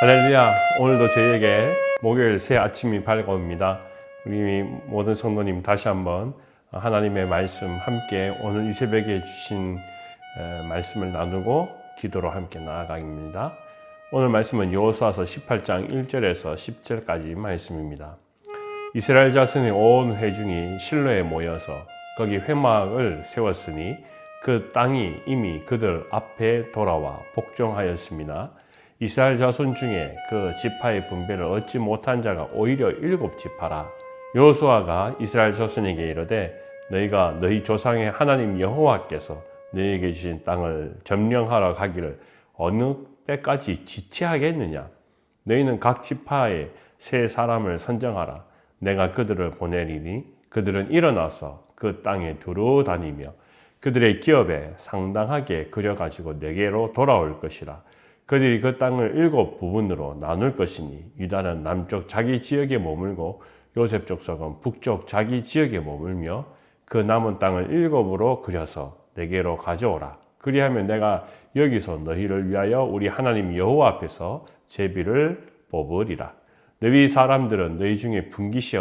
할렐루야. 오늘도 저희에게 목요일 새 아침이 밝아옵니다. 우리 모든 성도님 다시 한번 하나님의 말씀 함께 오늘 이 새벽에 주신 말씀을 나누고 기도로 함께 나아가입니다. 오늘 말씀은 여호수아서 18장 1절에서 10절까지 말씀입니다. 이스라엘 자손의 온 회중이 실로에 모여서 거기 회막을 세웠으니 그 땅이 이미 그들 앞에 돌아와 복종하였습니다. 이스라엘 자손 중에 그 지파의 분배를 얻지 못한 자가 오히려 7지파라. 여호수아가 이스라엘 자손에게 이르되 너희가 너희 조상의 하나님 여호와께서 너희에게 주신 땅을 점령하러 가기를 어느 때까지 지체하겠느냐? 너희는 각 지파에 세 사람을 선정하라. 내가 그들을 보내리니 그들은 일어나서 그 땅에 두루 다니며 그들의 기업에 상당하게 그려가지고 내게로 돌아올 것이라. 그들이 그 땅을 7부분으로 나눌 것이니 유다는 남쪽 자기 지역에 머물고 요셉 족속은 북쪽 자기 지역에 머물며 그 남은 땅을 7으로 그려서 내게로 가져오라. 그리하면 내가 여기서 너희를 위하여 우리 하나님 여호와 앞에서 제비를 뽑으리라. 너희 사람들은 너희 중에 분깃이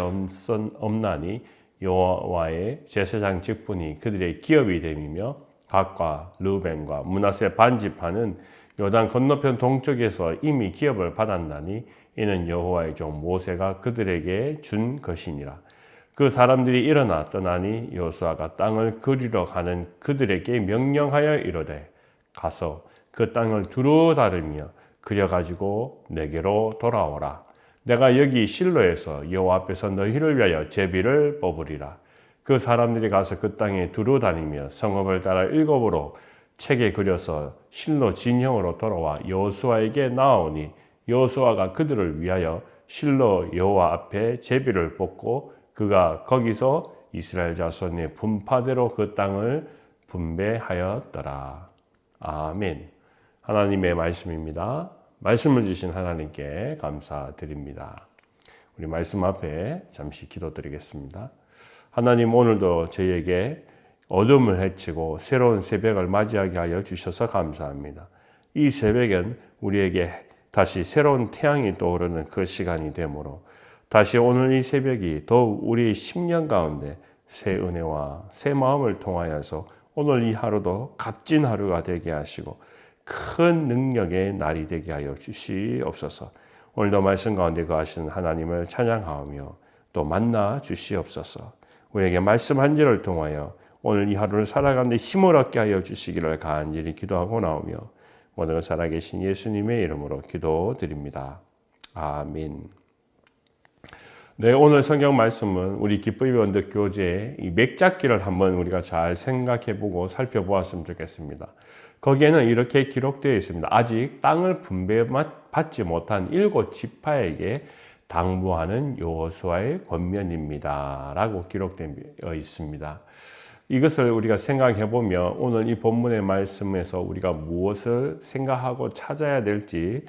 없나니 여호와의 제사장 직분이 그들의 기업이 됨이며 gad과 르우벤과 므낫세 반지파는 요단 건너편 동쪽에서 이미 기업을 받았나니 이는 여호와의 종 모세가 그들에게 준 것이니라. 그 사람들이 일어나 떠나니 여호수아가 땅을 그리러 가는 그들에게 명령하여 이르되 가서 그 땅을 두루 다르며 그려가지고 내게로 돌아오라. 내가 여기 실로에서 여호와 앞에서 너희를 위하여 제비를 뽑으리라. 그 사람들이 가서 그 땅에 두루 다니며 성읍을 따라 7으로 책에 그려서 실로 진영으로 돌아와 여호수아에게 나아오니 여호수아가 그들을 위하여 실로 여호와 앞에 제비를 뽑고 그가 거기서 이스라엘 자손의 분파대로 그 땅을 분배하였더라. 아멘. 하나님의 말씀입니다. 말씀을 주신 하나님께 감사드립니다. 우리 말씀 앞에 잠시 기도드리겠습니다. 하나님, 오늘도 저희에게 어둠을 헤치고 새로운 새벽을 맞이하게 하여 주셔서 감사합니다. 이 새벽엔 우리에게 다시 새로운 태양이 떠오르는 그 시간이 되므로 다시 오늘 이 새벽이 더욱 우리 심령 가운데 새 은혜와 새 마음을 통하여서 오늘 이 하루도 값진 하루가 되게 하시고 큰 능력의 날이 되게 하여 주시옵소서. 오늘도 말씀 가운데 거하시는 하나님을 찬양하며 또 만나 주시옵소서. 우리에게 말씀 한 절을 통하여 오늘 이 하루를 살아가는데 힘을 얻게 하여 주시기를 간절히 기도하고 나오며 모든 살아계신 예수님의 이름으로 기도드립니다. 아멘. 네, 오늘 성경 말씀은 우리 기쁨의 언덕 교제의 이 맥잡기를 한번 우리가 잘 생각해보고 살펴보았으면 좋겠습니다. 거기에는 이렇게 기록되어 있습니다. 아직 땅을 분배받지 못한 7지파에게 당부하는 여호수아의 권면입니다. 라고 기록되어 있습니다. 이것을 우리가 생각해 보면 오늘 이 본문의 말씀에서 우리가 무엇을 생각하고 찾아야 될지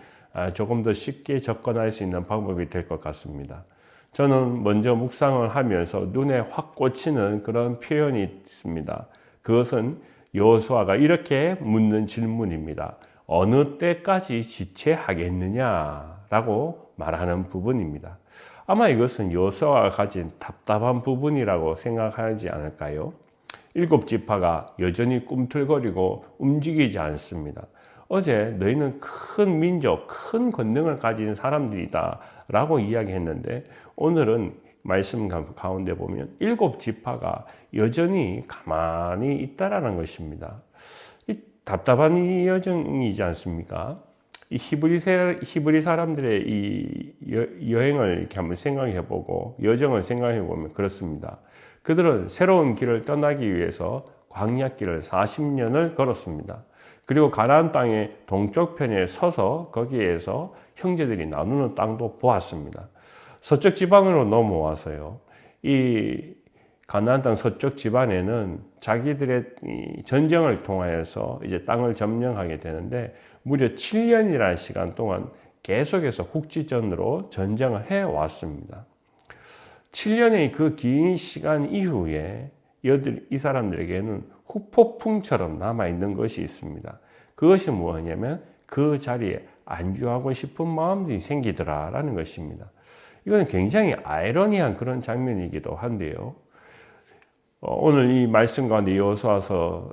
조금 더 쉽게 접근할 수 있는 방법이 될 것 같습니다. 저는 먼저 묵상을 하면서 눈에 확 꽂히는 그런 표현이 있습니다. 그것은 여호수아가 이렇게 묻는 질문입니다. 어느 때까지 지체하겠느냐라고 말하는 부분입니다. 아마 이것은 여호수아가 가진 답답한 부분이라고 생각하지 않을까요? 7지파가 여전히 꿈틀거리고 움직이지 않습니다. 어제 너희는 큰 민족, 큰 권능을 가진 사람들이다 라고 이야기했는데 오늘은 말씀 가운데 보면 7지파가 여전히 가만히 있다라는 것입니다. 이 답답한 여정이지 않습니까? 이 히브리 사람들의 이 여행을 이렇게 한번 생각해보고 여정을 생각해보면 그렇습니다. 그들은 새로운 길을 떠나기 위해서 광야길을 40년을 걸었습니다. 그리고 가나안 땅의 동쪽편에 서서 거기에서 형제들이 나누는 땅도 보았습니다. 서쪽 지방으로 넘어와서요. 이 가나안 땅 서쪽 지방에는 자기들의 전쟁을 통하여서 이제 땅을 점령하게 되는데 무려 7년이라는 시간 동안 계속해서 국지전으로 전쟁을 해왔습니다. 7년의 그 긴 시간 이후에 이 사람들에게는 후폭풍처럼 남아있는 것이 있습니다. 그것이 무엇이냐면 그 자리에 안주하고 싶은 마음들이 생기더라라는 것입니다. 이건 굉장히 아이러니한 그런 장면이기도 한데요. 오늘 이 말씀 가운데 여호수아서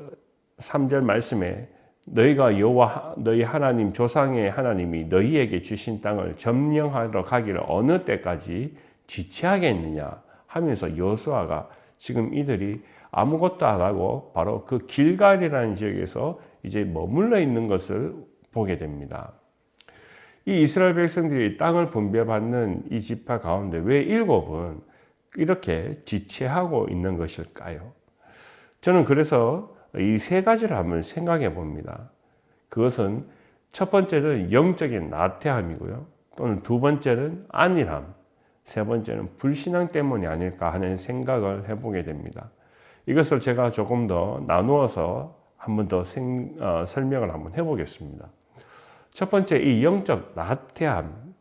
3절 말씀에 너희가 여호와 너희 하나님 조상의 하나님이 너희에게 주신 땅을 점령하러 가기를 어느 때까지 지체하겠느냐 하면서 여호수아가 지금 이들이 아무것도 안 하고 바로 그 길갈이라는 지역에서 이제 머물러 있는 것을 보게 됩니다. 이 이스라엘 백성들이 땅을 분배받는 이 지파 가운데 왜 7은 이렇게 지체하고 있는 것일까요? 저는 그래서 이 3가지를 한번 생각해 봅니다. 그것은 첫 번째는 영적인 나태함이고요. 또는 두 번째는 안일함, 세 번째는 불신앙 때문이 아닐까 하는 생각을 해보게 됩니다. 이것을 제가 조금 더 나누어서 한 번 더 설명을 한번 해보겠습니다. 첫 번째, 이 영적 나태함,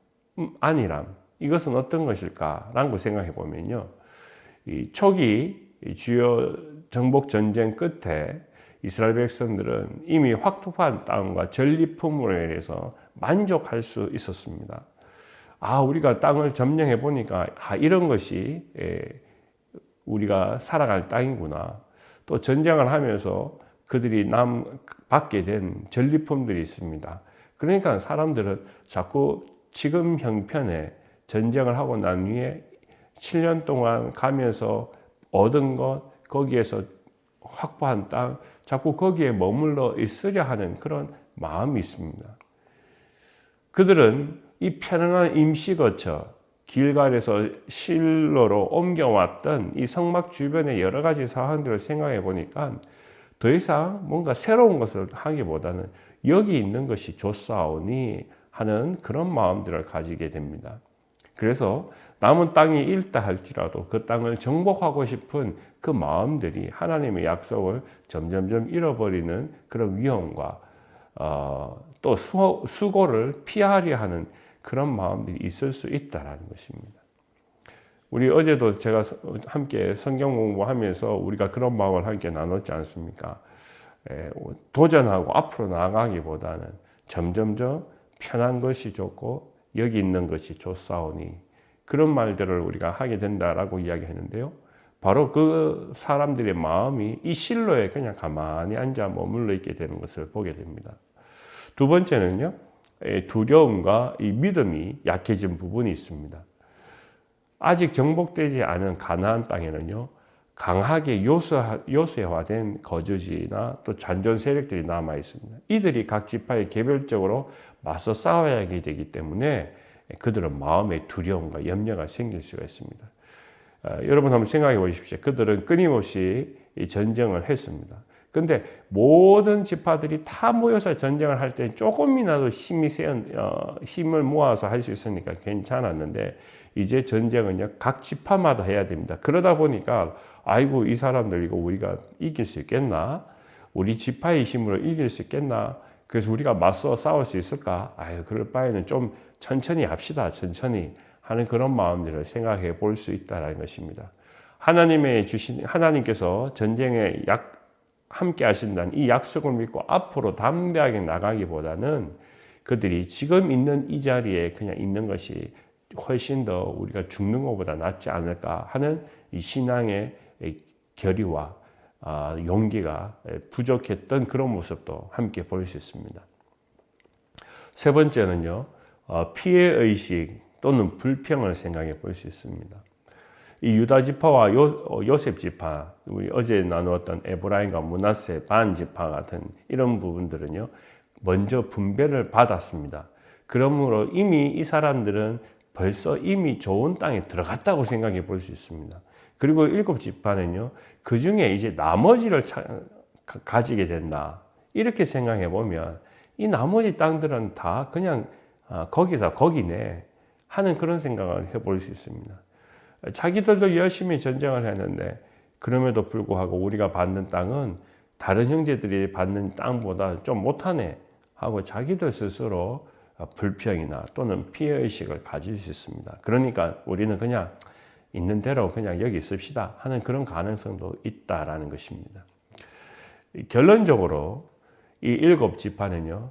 안일함, 이것은 어떤 것일까라는 걸 생각해 보면요. 이 초기 주요 정복 전쟁 끝에 이스라엘 백성들은 이미 확보한 땅과 전리품으로 인해서 만족할 수 있었습니다. 우리가 땅을 점령해 보니까 이런 것이 우리가 살아갈 땅이구나. 또 전쟁을 하면서 그들이 받게 된 전리품들이 있습니다. 그러니까 사람들은 자꾸 지금 형편에 전쟁을 하고 난 후에 7년 동안 가면서 얻은 것, 거기에서 확보한 땅, 자꾸 거기에 머물러 있으려 하는 그런 마음이 있습니다. 그들은 이 편안한 임시거처, 길갈에서 실로로 옮겨왔던 이 성막 주변의 여러 가지 사항들을 생각해 보니까 더 이상 뭔가 새로운 것을 하기보다는 여기 있는 것이 좋사오니 하는 그런 마음들을 가지게 됩니다. 그래서 남은 땅이 잃다 할지라도 그 땅을 정복하고 싶은 그 마음들이 하나님의 약속을 점점점 잃어버리는 그런 위험과 또 수고를 피하려 하는 그런 마음들이 있을 수 있다는 것입니다. 우리 어제도 제가 함께 성경 공부하면서 우리가 그런 마음을 함께 나눴지 않습니까? 도전하고 앞으로 나아가기보다는 점점점 편한 것이 좋고 여기 있는 것이 좋사오니 그런 말들을 우리가 하게 된다라고 이야기했는데요. 바로 그 사람들의 마음이 이 실로에 그냥 가만히 앉아 머물러 있게 되는 것을 보게 됩니다. 두 번째는요, 두려움과 이 믿음이 약해진 부분이 있습니다. 아직 정복되지 않은 가나안 땅에는요, 강하게 요새화된 거주지나 또 잔존 세력들이 남아 있습니다. 이들이 각 지파에 개별적으로 맞서 싸워야 하게 되기 때문에 그들은 마음의 두려움과 염려가 생길 수가 있습니다. 여러분 한번 생각해 보십시오. 그들은 끊임없이 전쟁을 했습니다. 근데 모든 지파들이 다 모여서 전쟁을 할 때 조금이라도 힘을 모아서 할 수 있으니까 괜찮았는데 이제 전쟁은요 각 지파마다 해야 됩니다. 그러다 보니까 아이고 이 사람들 이거 우리가 이길 수 있겠나? 우리 지파의 힘으로 이길 수 있겠나? 그래서 우리가 맞서 싸울 수 있을까? 그럴 바에는 좀 천천히 합시다. 천천히 하는 그런 마음들을 생각해 볼 수 있다는 것입니다. 하나님께서 전쟁에 함께 하신다는 이 약속을 믿고 앞으로 담대하게 나가기보다는 그들이 지금 있는 이 자리에 그냥 있는 것이 훨씬 더 우리가 죽는 것보다 낫지 않을까 하는 이 신앙의 결의와 용기가 부족했던 그런 모습도 함께 볼 수 있습니다. 세 번째는요, 피해의식 또는 불평을 생각해 볼 수 있습니다. 이 유다 지파와 요셉 지파, 우리 어제 나누었던 에브라임과 므낫세 반 지파 같은 이런 부분들은요, 먼저 분배를 받았습니다. 그러므로 이미 이 사람들은 벌써 이미 좋은 땅에 들어갔다고 생각해 볼 수 있습니다. 그리고 7 지파는요, 그 중에 이제 나머지를 가지게 된다. 이렇게 생각해 보면 이 나머지 땅들은 다 그냥 거기서 거기네 하는 그런 생각을 해볼 수 있습니다. 자기들도 열심히 전쟁을 했는데 그럼에도 불구하고 우리가 받는 땅은 다른 형제들이 받는 땅보다 좀 못하네 하고 자기들 스스로 불평이나 또는 피해의식을 가질 수 있습니다. 그러니까 우리는 그냥 있는 대로 그냥 여기 있읍시다 하는 그런 가능성도 있다라는 것입니다. 결론적으로 이 7 지파는요,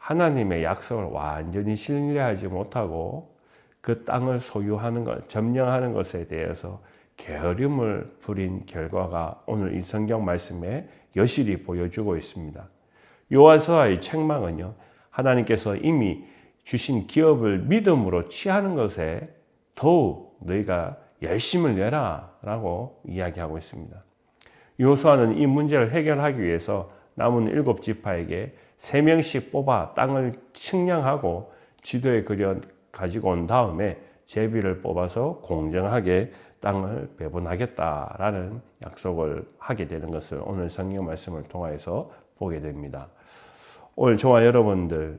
하나님의 약속을 완전히 신뢰하지 못하고 그 땅을 소유하는 것, 점령하는 것에 대해서 게으름을 부린 결과가 오늘 이 성경 말씀에 여실히 보여주고 있습니다. 요아서의 책망은요, 하나님께서 이미 주신 기업을 믿음으로 취하는 것에 더욱 너희가 열심을 내라 라고 이야기하고 있습니다. 여호수아는 이 문제를 해결하기 위해서 남은 7지파에게 3명씩 뽑아 땅을 측량하고 지도에 그려 가지고 온 다음에 제비를 뽑아서 공정하게 땅을 배분하겠다라는 약속을 하게 되는 것을 오늘 성경 말씀을 통해서 보게 됩니다. 오늘 저와 여러분들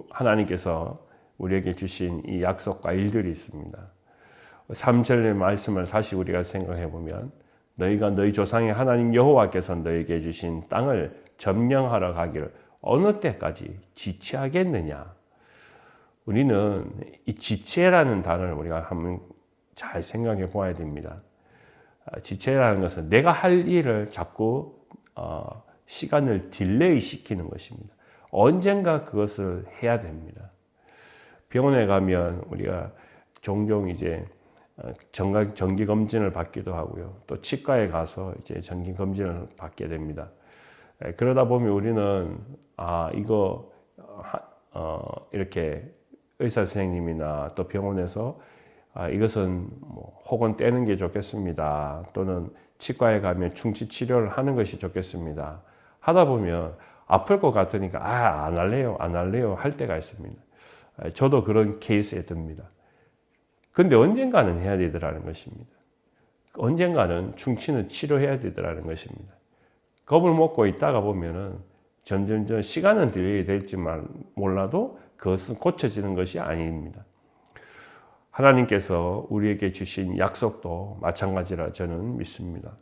하나님께서 우리에게 주신 이 약속과 일들이 있습니다. 3절의 말씀을 다시 우리가 생각해 보면 너희가 너희 조상의 하나님 여호와께서 너희에게 주신 땅을 점령하러 가기를 어느 때까지 지체하겠느냐. 우리는 이 지체라는 단어를 우리가 한번 잘 생각해 보아야 됩니다. 지체라는 것은 내가 할 일을 자꾸 시간을 딜레이 시키는 것입니다. 언젠가 그것을 해야 됩니다. 병원에 가면 우리가 종종 이제 정기 검진을 받기도 하고요. 또 치과에 가서 이제 정기 검진을 받게 됩니다. 그러다 보면 우리는 이거 이렇게 의사 선생님이나 또 병원에서 이것은 혹은 떼는 게 좋겠습니다. 또는 치과에 가면 충치 치료를 하는 것이 좋겠습니다. 하다 보면 아플 것 같으니까 안 할래요 할 때가 있습니다. 저도 그런 케이스에 듭니다. 근데 언젠가는 해야 되더라는 것입니다. 언젠가는 충치는 치료해야 되더라는 것입니다. 겁을 먹고 있다가 보면은 점점 시간은 딜레이 될지만 몰라도 그것은 고쳐지는 것이 아닙니다. 하나님께서 우리에게 주신 약속도 마찬가지라 저는 믿습니다.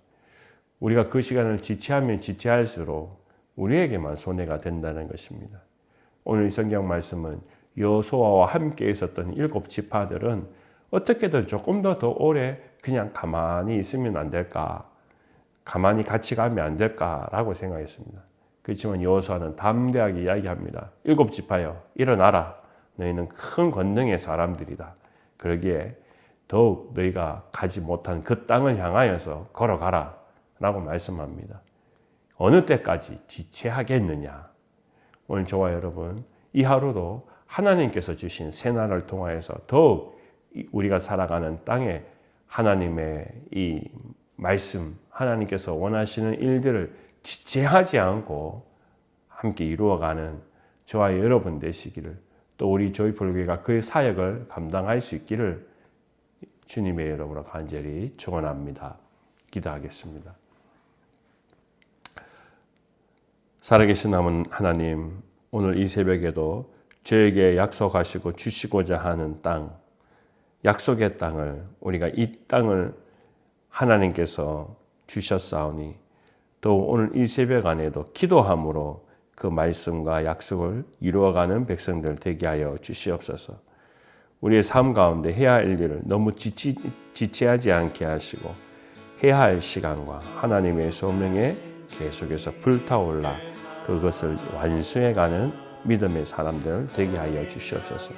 우리가 그 시간을 지체하면 지체할수록 우리에게만 손해가 된다는 것입니다. 오늘 이 성경 말씀은 여호수아와 함께 있었던 7지파들은 어떻게든 조금 더 오래 그냥 가만히 있으면 안 될까? 가만히 같이 가면 안 될까라고 생각했습니다. 그렇지만 여호수아는 담대하게 이야기합니다. 7지파여 일어나라. 너희는 큰 권능의 사람들이다. 그러기에 더욱 너희가 가지 못한 그 땅을 향하여서 걸어가라 라고 말씀합니다. 어느 때까지 지체하겠느냐. 오늘 저와 여러분 이 하루도 하나님께서 주신 새날을 통하여서 더욱 우리가 살아가는 땅에 하나님의 이 말씀, 하나님께서 원하시는 일들을 지체하지 않고 함께 이루어가는 저와 여러분 되시기를, 또 우리 조이풀교회가 그 사역을 감당할 수 있기를 주님의 이름으로 간절히 축원합니다. 기도하겠습니다. 살아계신 하나님, 오늘 이 새벽에도 저에게 약속하시고 주시고자 하는 땅, 약속의 땅을, 우리가 이 땅을 하나님께서 주셨사오니 또 오늘 이 새벽 안에도 기도함으로 그 말씀과 약속을 이루어가는 백성들 되게 하여 주시옵소서. 우리의 삶 가운데 해야 할 일을 너무 지체하지 않게 하시고 해야 할 시간과 하나님의 소명에 계속해서 불타올라 그것을 완수해가는 믿음의 사람들 되게 하여 주시옵소서.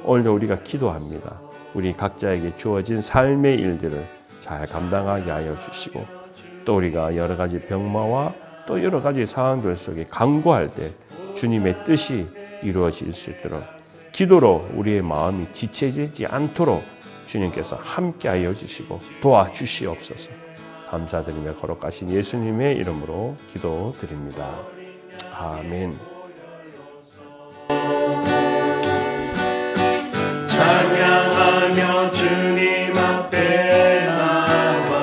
오늘도 우리가 기도합니다. 우리 각자에게 주어진 삶의 일들을 잘 감당하게 하여 주시고, 또 우리가 여러 가지 병마와 또 여러 가지 상황들 속에 간구할 때 주님의 뜻이 이루어질 수 있도록 기도로 우리의 마음이 지체되지 않도록 주님께서 함께하여 주시고 도와주시옵소서. 감사드리며 거룩하신 예수님의 이름으로 기도드립니다. 아멘. 찬양하며 주님 앞에 나와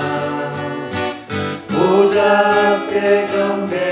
보좌 앞에 경배